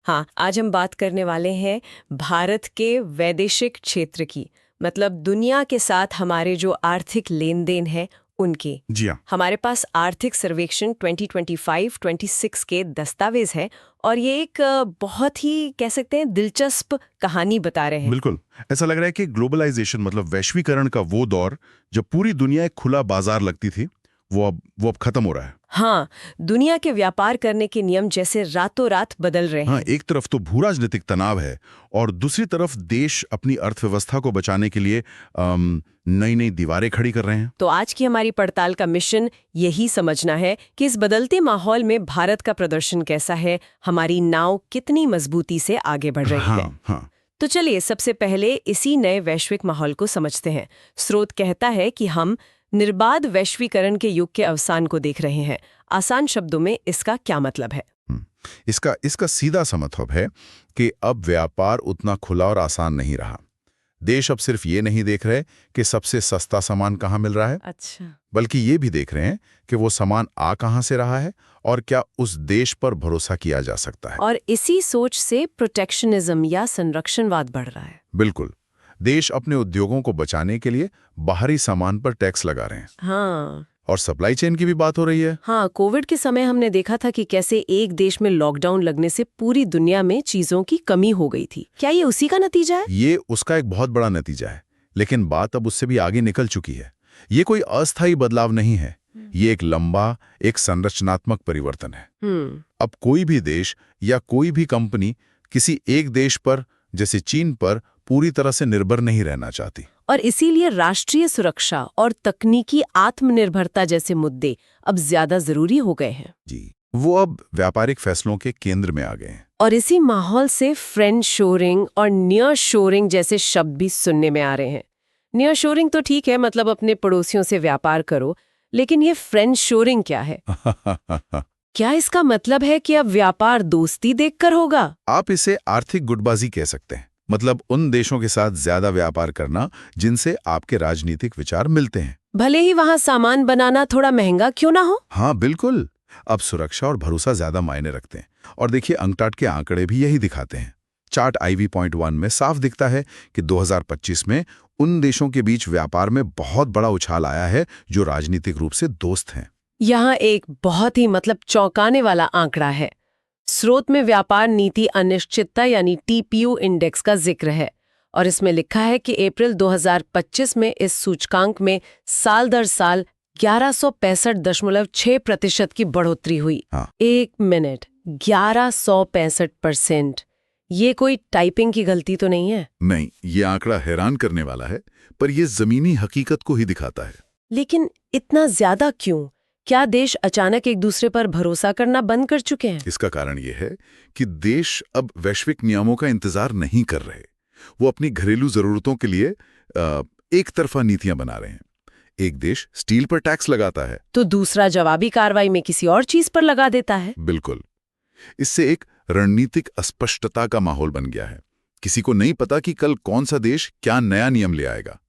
हाँ, आज हम बात करने वाले हैं भारत के वैदेशिक क्षेत्र की, मतलब दुनिया के साथ हमारे जो आर्थिक लेन देन है उनके। जी हाँ। हमारे पास आर्थिक सर्वेक्षण 2025-26 के दस्तावेज है और ये एक बहुत ही कह सकते हैं दिलचस्प कहानी बता रहे हैं। बिल्कुल। ऐसा लग रहा है कि ग्लोबलाइजेशन मतलब वैश्वीकरण का वो दौर जब पूरी दुनिया एक खुला बाजार लगती थी, वो अब खत्म हो रहा है। हाँ, दुनिया के व्यापार करने के नियम जैसे रातों रात बदल रहे हाँ, हैं। एक तरफ तो भू राजनीतिक तनाव है और दूसरी तरफ देश अपनी अर्थव्यवस्था को बचाने के लिए नई नई दीवारें खड़ी कर रहे हैं। तो आज की हमारी पड़ताल का मिशन यही समझना है कि इस बदलते माहौल में भारत का प्रदर्शन कैसा है, हमारी नाव कितनी मजबूती से आगे बढ़ रही है। हाँ। तो चलिए सबसे पहले इसी नए वैश्विक माहौल को समझते हैं। स्रोत कहता है कि हम निर्बाध वैश्वीकरण के युग के अवसान को देख रहे हैं। आसान शब्दों में इसका क्या मतलब है? इसका सीधा सा मतलब है कि अब व्यापार उतना खुला और आसान नहीं रहा। देश अब सिर्फ ये नहीं देख रहे कि सबसे सस्ता सामान कहाँ मिल रहा है, अच्छा, बल्कि ये भी देख रहे हैं कि वो सामान आ कहाँ से रहा है और क्या उस देश पर भरोसा किया जा सकता है। और इसी सोच से प्रोटेक्शनिज्म या संरक्षणवाद बढ़ रहा है। बिल्कुल। देश अपने उद्योगों को बचाने के लिए बाहरी सामान पर टैक्स लगा रहे हैं। हाँ, और सप्लाई चेन की भी बात हो रही है। हाँ, कोविड के समय हमने देखा था कि कैसे एक देश में लॉकडाउन लगने से पूरी दुनिया में चीजों की कमी हो गई थी। क्या ये उसी का नतीजा है? ये उसका एक बहुत बड़ा नतीजा है, लेकिन बात अब उससे भी आगे निकल चुकी है। ये कोई अस्थायी बदलाव नहीं है, ये एक लंबा, एक संरचनात्मक परिवर्तन है। अब कोई भी देश या कोई भी कंपनी किसी एक देश पर, जैसे चीन पर, पूरी तरह से निर्भर नहीं रहना चाहती। और इसीलिए राष्ट्रीय सुरक्षा और तकनीकी आत्मनिर्भरता जैसे मुद्दे अब ज्यादा जरूरी हो गए हैं। जी, वो अब व्यापारिक फैसलों के केंद्र में आ गए हैं। और इसी माहौल से फ्रेंड शोरिंग और नियर शोरिंग जैसे शब्द भी सुनने में आ रहे हैं। नियर शोरिंग तो ठीक है, मतलब अपने पड़ोसियों से व्यापार करो, लेकिन ये फ्रेंड शोरिंग क्या है? क्या इसका मतलब है कि अब व्यापार दोस्ती देखकर होगा? आप इसे आर्थिक गुटबाजी कह सकते हैं। मतलब उन देशों के साथ ज्यादा व्यापार करना जिनसे आपके राजनीतिक विचार मिलते हैं, भले ही वहां सामान बनाना थोड़ा महंगा क्यों ना हो। हाँ बिल्कुल। अब सुरक्षा और भरोसा ज्यादा मायने रखते हैं। और देखिए, अंकटाड के आंकड़े भी यही दिखाते हैं। चार्ट IV.1 में साफ दिखता है कि 2025 में उन देशों के बीच व्यापार में बहुत बड़ा उछाल आया है जो राजनीतिक रूप से दोस्त हैं। यहाँ एक बहुत ही चौंकाने वाला आंकड़ा है। स्रोत में व्यापार नीति अनिश्चितता यानी TPU इंडेक्स का जिक्र है और इसमें लिखा है कि अप्रैल 2025 में इस सूचकांक में साल दर साल 1165.6% की बढ़ोतरी हुई। हाँ। एक मिनट, 1165%। ये कोई टाइपिंग की गलती तो नहीं है? नहीं, ये आंकड़ा हैरान करने वाला है, पर यह जमीनी हकीकत को ही दिखाता है। लेकिन इतना ज्यादा क्यों? क्या देश अचानक एक दूसरे पर भरोसा करना बंद कर चुके हैं? इसका कारण यह है कि देश अब वैश्विक नियमों का इंतजार नहीं कर रहे। वो अपनी घरेलू जरूरतों के लिए एक तरफा नीतियां बना रहे हैं। एक देश स्टील पर टैक्स लगाता है तो दूसरा जवाबी कार्रवाई में किसी और चीज पर लगा देता है। बिल्कुल। इससे एक रणनीतिक अस्पष्टता का माहौल बन गया है। किसी को नहीं पता कि कल कौन सा देश क्या नया नियम ले आएगा।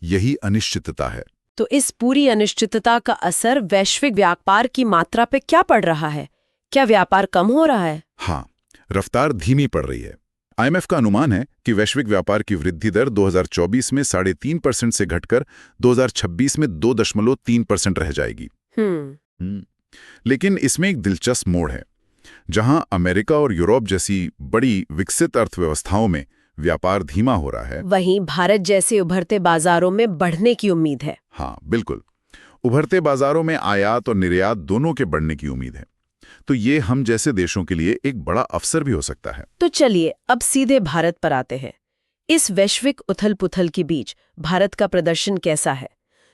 यही अनिश्चितता है। तो इस पूरी अनिश्चितता का असर वैश्विक व्यापार की मात्रा पे क्या पड़ रहा है? क्या व्यापार कम हो रहा है? हाँ, रफ्तार धीमी पड़ रही है। IMF का अनुमान है कि वैश्विक व्यापार की वृद्धि दर 2024 में 3.5% से घटकर 2026 में 2.3% रह जाएगी। लेकिन इसमें एक दिलचस्प मोड़ है। जहां अमेरिका और यूरोप जैसी बड़ी विकसित अर्थव्यवस्थाओं में व्यापार धीमा हो रहा है, वहीं भारत जैसे उभरते बाजारों में बढ़ने की उम्मीद है। हाँ बिल्कुल, उभरते बाजारों में आयात और निर्यात दोनों के बढ़ने की उम्मीद है। तो ये हम जैसे देशों के लिए एक बड़ा अवसर भी हो सकता है। तो चलिए अब सीधे भारत पर आते हैं। इस वैश्विक उथल-पुथल के बीच भारत का प्रदर्शन कैसा है?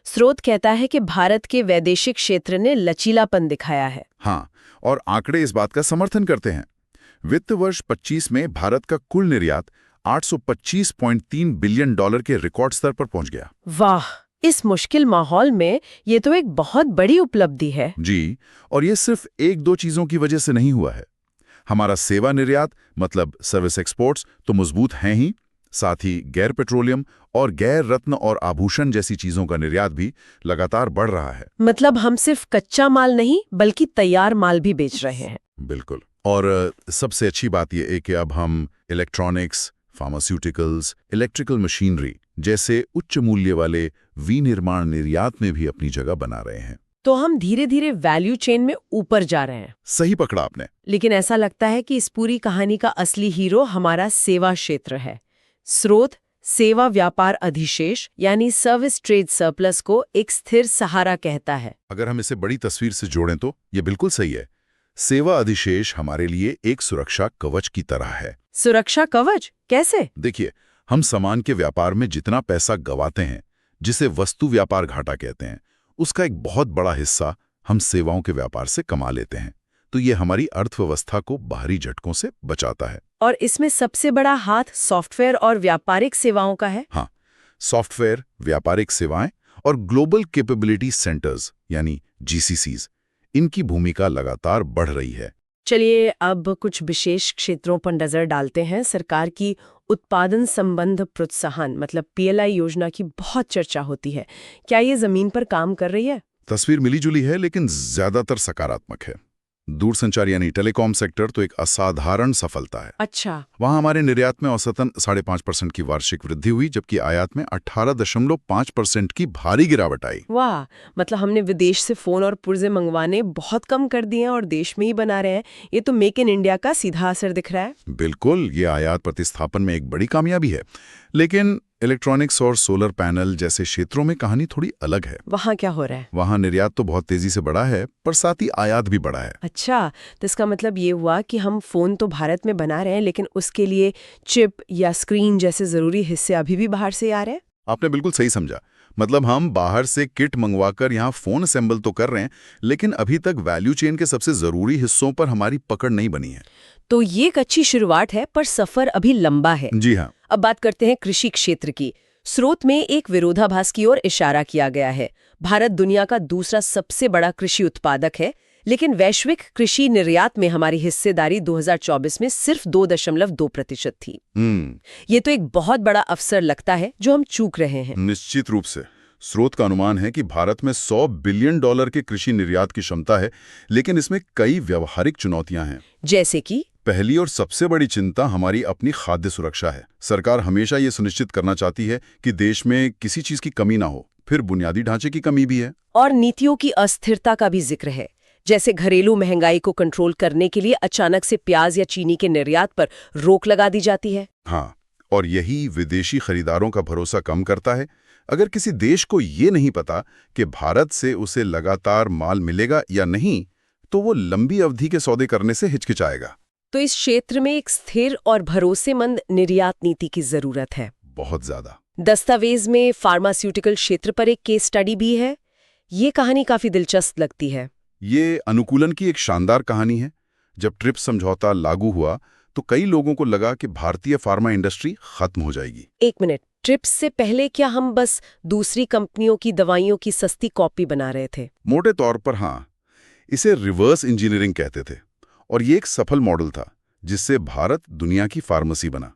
स्रोत कहता है कि भारत के वैदेशिक क्षेत्र ने लचीलापन दिखाया है। हाँ, और आंकड़े इस बात का समर्थन करते हैं। वित्त वर्ष 25 में भारत का कुल निर्यात $825.3 बिलियन के रिकॉर्ड स्तर पर पहुंच गया। वाह, इस मुश्किल माहौल में ये तो एक बहुत बड़ी उपलब्धि है। जी, और ये सिर्फ एक दो चीजों की वजह से नहीं हुआ है। हमारा सेवा निर्यात मतलब सर्विस एक्सपोर्ट्स तो मजबूत हैं ही, साथ ही गैर पेट्रोलियम और गैर रत्न और आभूषण जैसी चीजों का निर्यात भी लगातार बढ़ रहा है। मतलब हम सिर्फ कच्चा माल नहीं बल्कि तैयार माल भी बेच रहे हैं। बिल्कुल। और सबसे अच्छी बात यह है कि अब हम इलेक्ट्रॉनिक्स, फार्मास्यूटिकल्स, इलेक्ट्रिकल मशीनरी जैसे उच्च मूल्य वाले विनिर्माण निर्यात में भी अपनी जगह बना रहे हैं। तो हम धीरे धीरे वैल्यू चेन में ऊपर जा रहे हैं। सही पकड़ा आपने। लेकिन ऐसा लगता है कि इस पूरी कहानी का असली हीरो हमारा सेवा क्षेत्र है। स्रोत सेवा व्यापार अधिशेष यानी सर्विस ट्रेड सरप्लस को एक स्थिर सहारा कहता है। अगर हम इसे बड़ी तस्वीर से जोड़ें तो ये बिल्कुल सही है। सेवा अधिशेष हमारे लिए एक सुरक्षा कवच की तरह है। सुरक्षा कवच कैसे? देखिए, हम सामान के व्यापार में जितना पैसा गवाते हैं, जिसे वस्तु व्यापार घाटा कहते हैं, उसका एक बहुत बड़ा हिस्सा हम सेवाओं के व्यापार से कमा लेते हैं। तो ये हमारी अर्थव्यवस्था को बाहरी झटकों से बचाता है। और इसमें सबसे बड़ा हाथ सॉफ्टवेयर और व्यापारिक सेवाओं का है। हाँ, सॉफ्टवेयर, व्यापारिक सेवाएं और ग्लोबल कैपेबिलिटी सेंटर्स यानी GCCs, इनकी भूमिका लगातार बढ़ रही है। चलिए अब कुछ विशेष क्षेत्रों पर नजर डालते हैं। सरकार की उत्पादन संबंध प्रोत्साहन मतलब PLI योजना की बहुत चर्चा होती है। क्या ये जमीन पर काम कर रही है? तस्वीर मिलीजुली है, लेकिन ज्यादातर सकारात्मक है। दूरसंचार यानी टेलीकॉम सेक्टर तो एक असाधारण सफलता है। अच्छा। वहां हमारे निर्यात में औसतन 5.5% की वार्षिक वृद्धि हुई, जबकि आयात में 18.5% की भारी गिरावट आई। वाह, मतलब हमने विदेश से फोन और पुर्जे मंगवाने बहुत कम कर दिए हैं और देश में ही बना रहे हैं। ये तो मेक इन इंडिया का सीधा असर दिख रहा है। बिल्कुल, ये आयात प्रतिस्थापन में एक बड़ी कामयाबी है। लेकिन इलेक्ट्रॉनिक्स और सोलर पैनल जैसे क्षेत्रों में कहानी थोड़ी अलग है। वहाँ क्या हो रहा है? वहां निर्यात तो बहुत तेजी से बढ़ा है, पर साथ ही आयात भी बढ़ा है। अच्छा, तो इसका मतलब ये हुआ कि हम फोन तो भारत में बना रहे हैं, लेकिन उसके लिए चिप या स्क्रीन जैसे जरूरी हिस्से अभी भी बाहर से आ रहे हैं। आपने बिल्कुल सही समझा। मतलब हम बाहर से किट मंगवाकर यहाँ फोन असेंबल तो कर रहे हैं, लेकिन अभी तक वैल्यू चेन के सबसे जरूरी हिस्सों पर हमारी पकड़ नहीं बनी है। तो ये एक अच्छी शुरुआत है, पर सफर अभी लंबा है। जी हाँ। अब बात करते हैं कृषि क्षेत्र की। स्रोत में एक विरोधाभास की ओर इशारा किया गया है। भारत दुनिया का दूसरा सबसे बड़ा कृषि उत्पादक है, लेकिन वैश्विक कृषि निर्यात में हमारी हिस्सेदारी 2024 में सिर्फ 2.2% थी। ये तो एक बहुत बड़ा अवसर लगता है जो हम चूक रहे हैं। निश्चित रूप से। स्रोत का अनुमान है कि भारत में $100 बिलियन के कृषि निर्यात की क्षमता है, लेकिन इसमें कई व्यावहारिक चुनौतियां हैं। जैसे कि पहली और सबसे बड़ी चिंता हमारी अपनी खाद्य सुरक्षा है। सरकार हमेशा ये सुनिश्चित करना चाहती है कि देश में किसी चीज की कमी ना हो। फिर बुनियादी ढांचे की कमी भी है। और नीतियों की अस्थिरता का भी जिक्र है। जैसे घरेलू महंगाई को कंट्रोल करने के लिए अचानक से प्याज या चीनी के निर्यात पर रोक लगा दी जाती है। हाँ, और यही विदेशी खरीदारों का भरोसा कम करता है। अगर किसी देश को ये नहीं पता कि भारत से उसे लगातार माल मिलेगा या नहीं, तो वो लंबी अवधि के सौदे करने से हिचकिचाएगा। तो इस क्षेत्र में एक स्थिर और भरोसेमंद निर्यात नीति की जरूरत है। बहुत ज्यादा। दस्तावेज में फार्मास्यूटिकल क्षेत्र पर एक केस स्टडी भी है। ये कहानी काफी दिलचस्प लगती है। ये अनुकूलन की एक शानदार कहानी है। जब ट्रिप्स समझौता लागू हुआ तो कई लोगों को लगा कि भारतीय फार्मा इंडस्ट्री खत्म हो जाएगी। एक मिनट, ट्रिप्स से पहले क्या हम बस दूसरी कंपनियों की दवाइयों की सस्ती कॉपी बना रहे थे? मोटे तौर पर हाँ। इसे रिवर्स इंजीनियरिंग कहते थे, और ये एक सफल मॉडल था जिससे भारत दुनिया की फार्मेसी बना।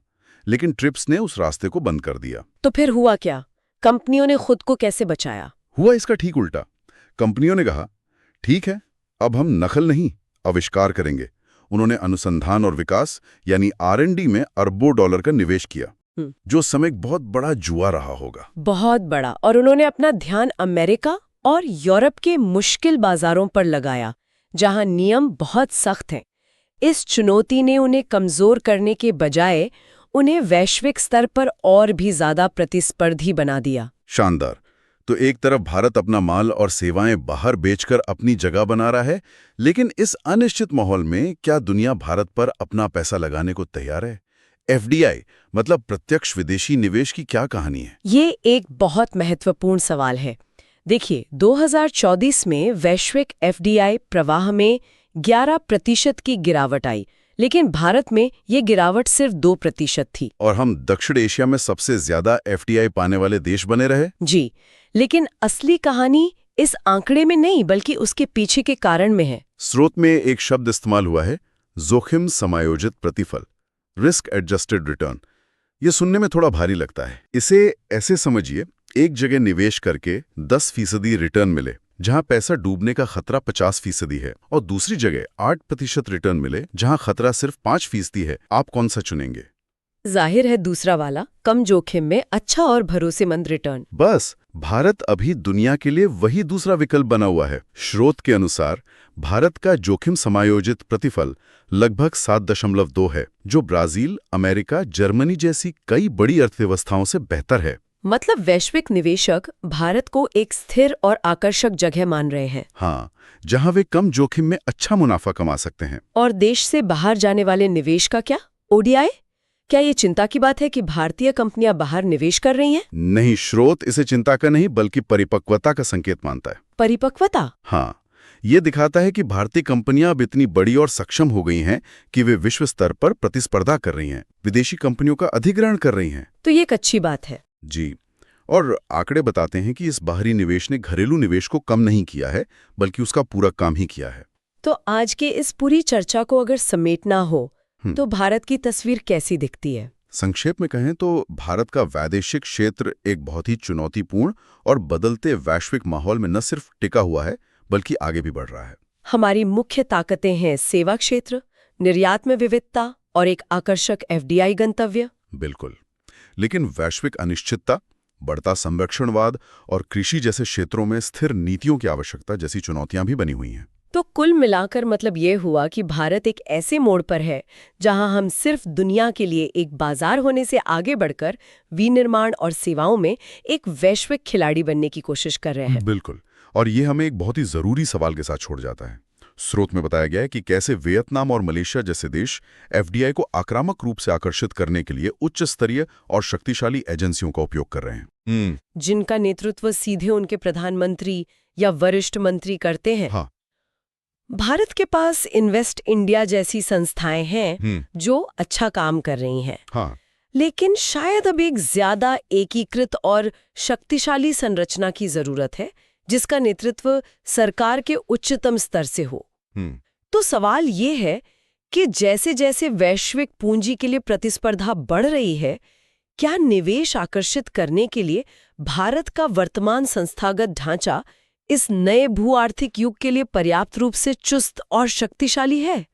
लेकिन ट्रिप्स ने उस रास्ते को बंद कर दिया। तो फिर हुआ क्या? कंपनियों ने खुद को कैसे बचाया? हुआ इसका ठीक उल्टा। कंपनियों ने कहा, ठीक है, अब हम नकल नहीं, आविष्कार करेंगे। उन्होंने अनुसंधान और विकास यानी R&D में अरबों डॉलर का निवेश किया, जो उस समय एक बहुत बड़ा जुआ रहा होगा। बहुत बड़ा। और उन्होंने अपना ध्यान अमेरिका और यूरोप के मुश्किल बाजारों पर लगाया, जहां नियम बहुत सख्त हैं। इस चुनौती ने उन्हें कमजोर करने के बजाय उन्हें वैश्विक स्तर पर और भी ज्यादा प्रतिस्पर्धी बना दिया। शानदार। तो एक तरफ भारत अपना माल और सेवाएं बाहर बेचकर अपनी जगह बना रहा है, लेकिन इस अनिश्चित माहौल में क्या दुनिया भारत पर अपना पैसा लगाने को तैयार है? FDI मतलब प्रत्यक्ष विदेशी निवेश की क्या कहानी है? ये एक बहुत महत्वपूर्ण सवाल है। देखिए, 2024 में वैश्विक FDI प्रवाह में 11% की गिरावट आई, लेकिन भारत में ये गिरावट सिर्फ 2% थी। और हम दक्षिण एशिया में सबसे ज्यादा FDI पाने वाले देश बने रहे। जी, लेकिन असली कहानी इस आंकड़े में नहीं, बल्कि उसके पीछे के कारण में है। स्रोत में एक शब्द इस्तेमाल हुआ है, जोखिम समायोजित प्रतिफल, रिस्क एडजस्टेड रिटर्न। ये सुनने में थोड़ा भारी लगता है। इसे ऐसे समझिए, एक जगह निवेश करके 10% रिटर्न मिले, जहां पैसा डूबने का खतरा 50% है और दूसरी जगह 8% रिटर्न मिले जहां खतरा सिर्फ 5% है, आप कौन सा चुनेंगे? जाहिर है दूसरा वाला, कम जोखिम में अच्छा और भरोसेमंद रिटर्न। बस भारत अभी दुनिया के लिए वही दूसरा विकल्प बना हुआ है। स्रोत के अनुसार भारत का जोखिम समायोजित प्रतिफल लगभग 7.2 है, जो ब्राजील, अमेरिका, जर्मनी जैसी कई बड़ी अर्थव्यवस्थाओं से बेहतर है। मतलब वैश्विक निवेशक भारत को एक स्थिर और आकर्षक जगह मान रहे हैं। हाँ, जहां वे कम जोखिम में अच्छा मुनाफा कमा सकते हैं। और देश से बाहर जाने वाले निवेश का क्या? ओडीआई? क्या ये चिंता की बात है कि भारतीय कंपनियां बाहर निवेश कर रही हैं? नहीं, स्रोत इसे चिंता का नहीं बल्कि परिपक्वता का संकेत मानता है। परिपक्वता? हाँ, ये दिखाता है कि भारतीय कंपनियां अब इतनी बड़ी और सक्षम हो गई हैं कि वे विश्व स्तर पर प्रतिस्पर्धा कर रही हैं, विदेशी कंपनियों का अधिग्रहण कर रही हैं। तो ये एक अच्छी बात है। जी, और आंकड़े बताते हैं कि इस बाहरी निवेश ने घरेलू निवेश को कम नहीं किया है, बल्कि उसका पूरा काम ही किया है। तो आज के इस पूरी चर्चा को अगर समेटना हो तो भारत की तस्वीर कैसी दिखती है? संक्षेप में कहें तो भारत का वैदेशिक क्षेत्र एक बहुत ही चुनौतीपूर्ण और बदलते वैश्विक माहौल में न सिर्फ टिका हुआ है, बल्कि आगे भी बढ़ रहा है। हमारी मुख्य ताकतें हैं सेवा क्षेत्र, निर्यात में विविधता और एक आकर्षक एफडीआई गंतव्य। बिल्कुल, लेकिन वैश्विक अनिश्चितता, बढ़ता संरक्षणवाद और कृषि जैसे क्षेत्रों में स्थिर नीतियों की आवश्यकता जैसी चुनौतियां भी बनी हुई हैं। तो कुल मिलाकर मतलब ये हुआ कि भारत एक ऐसे मोड़ पर है जहां हम सिर्फ दुनिया के लिए एक बाजार होने से आगे बढ़कर विनिर्माण और सेवाओं में एक वैश्विक खिलाड़ी बनने की कोशिश कर रहे हैं। बिल्कुल, और ये हमें एक बहुत ही जरूरी सवाल के साथ छोड़ जाता है। स्रोत में बताया गया है कि कैसे वियतनाम और मलेशिया जैसे देश एफडीआई को आक्रामक रूप से आकर्षित करने के लिए उच्च स्तरीय और शक्तिशाली एजेंसियों का उपयोग कर रहे हैं, जिनका नेतृत्व सीधे उनके प्रधानमंत्री या वरिष्ठ मंत्री करते हैं। हाँ। भारत के पास इन्वेस्ट इंडिया जैसी संस्थाएं हैं जो अच्छा काम कर रही हैं। हाँ। लेकिन शायद अब एक ज्यादा एकीकृत और शक्तिशाली संरचना की जरूरत है, जिसका नेतृत्व सरकार के उच्चतम स्तर से हो। तो सवाल ये है कि जैसे जैसे वैश्विक पूंजी के लिए प्रतिस्पर्धा बढ़ रही है, क्या निवेश आकर्षित करने के लिए भारत का वर्तमान संस्थागत ढांचा इस नए भू आर्थिक युग के लिए पर्याप्त रूप से चुस्त और शक्तिशाली है?